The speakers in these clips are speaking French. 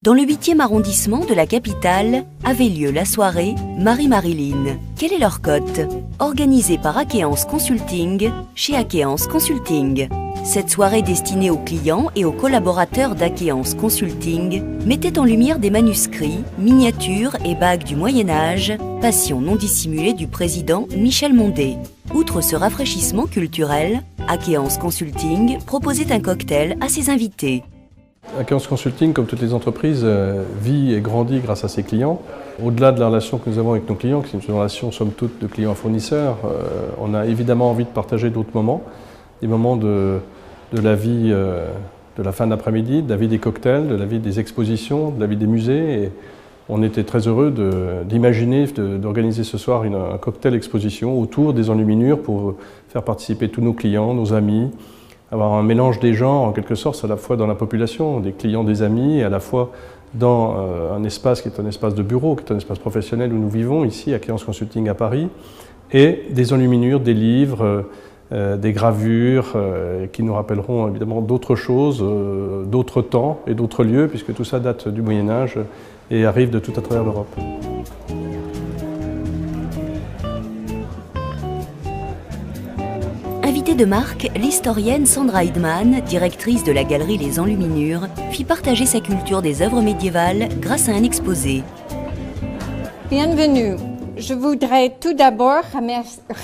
Dans le 8e arrondissement de la capitale avait lieu la soirée Marie-Marilyn. Quelle est leur cote? Organisée par Akéance Consulting chez Akéance Consulting. Cette soirée destinée aux clients et aux collaborateurs d'Akéance Consulting mettait en lumière des manuscrits, miniatures et bagues du Moyen-Âge, passion non dissimulée du président Michel Mondé. Outre ce rafraîchissement culturel, Akéance Consulting proposait un cocktail à ses invités. Akéance Consulting, comme toutes les entreprises, vit et grandit grâce à ses clients. Au-delà de la relation que nous avons avec nos clients, qui est une relation somme toute de clients à fournisseurs, on a évidemment envie de partager d'autres moments, des moments de la vie de la fin d'après-midi, de la vie des cocktails, de la vie des expositions, de la vie des musées. Et on était très heureux d'imaginer, d'organiser ce soir un cocktail exposition autour des enluminures pour faire participer tous nos clients, nos amis, avoir un mélange des genres en quelque sorte, à la fois dans la population, des clients, des amis, et à la fois dans un espace qui est un espace de bureau, qui est un espace professionnel où nous vivons, ici à Akéance Consulting à Paris, et des enluminures, des livres, des gravures qui nous rappelleront évidemment d'autres choses, d'autres temps et d'autres lieux, puisque tout ça date du Moyen-Âge et arrive de tout à travers l'Europe. Invitée de marque, l'historienne Sandra Hidman, directrice de la galerie Les Enluminures, fit partager sa culture des œuvres médiévales grâce à un exposé. Bienvenue. Je voudrais tout d'abord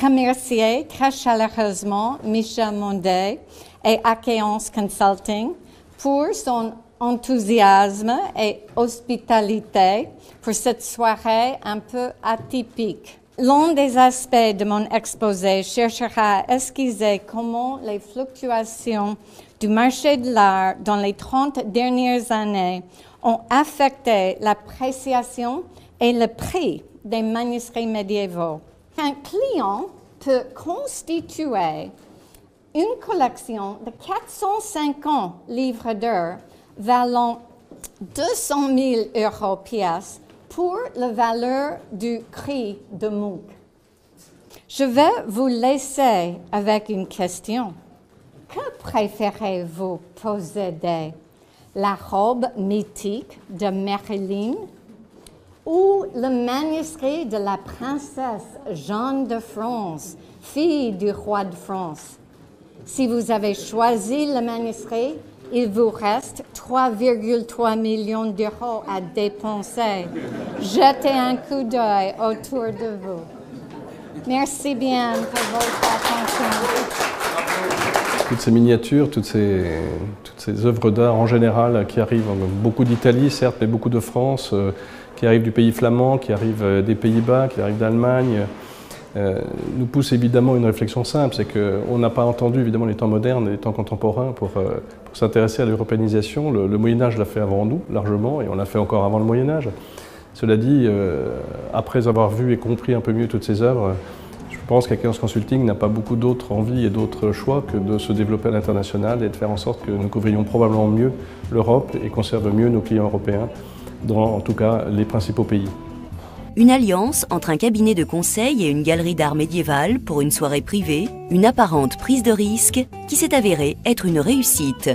remercier très chaleureusement Michel Mondé et Akéance Consulting pour son enthousiasme et hospitalité pour cette soirée un peu atypique. L'un des aspects de mon exposé cherchera à esquisser comment les fluctuations du marché de l'art dans les 30 dernières années ont affecté l'appréciation et le prix des manuscrits médiévaux. Un client peut constituer une collection de 450 livres d'art valant 200 000 € pièce pour la valeur du cri de Munch. Je vais vous laisser avec une question. Que préférez-vous posséder? La robe mythique de Marilyn ou le manuscrit de la princesse Jeanne de France, fille du roi de France? Si vous avez choisi le manuscrit, il vous reste 3,3 millions € à dépenser. Jetez un coup d'œil autour de vous. Merci bien pour votre attention. Toutes ces miniatures, toutes ces œuvres d'art en général qui arrivent, beaucoup d'Italie certes, mais beaucoup de France, qui arrivent du pays flamand, qui arrivent des Pays-Bas, qui arrivent d'Allemagne, nous pousse évidemment une réflexion simple, c'est qu'on n'a pas entendu évidemment les temps modernes, les temps contemporains pour s'intéresser à l'européanisation. Le Moyen-Âge l'a fait avant nous, largement, et on l'a fait encore avant le Moyen-Âge. Cela dit, après avoir vu et compris un peu mieux toutes ces œuvres, je pense qu'Akéance Consulting n'a pas beaucoup d'autres envies et d'autres choix que de se développer à l'international et de faire en sorte que nous couvrions probablement mieux l'Europe et qu'on serve mieux nos clients européens, dans en tout cas les principaux pays. Une alliance entre un cabinet de conseil et une galerie d'art médiéval pour une soirée privée, une apparente prise de risque qui s'est avérée être une réussite.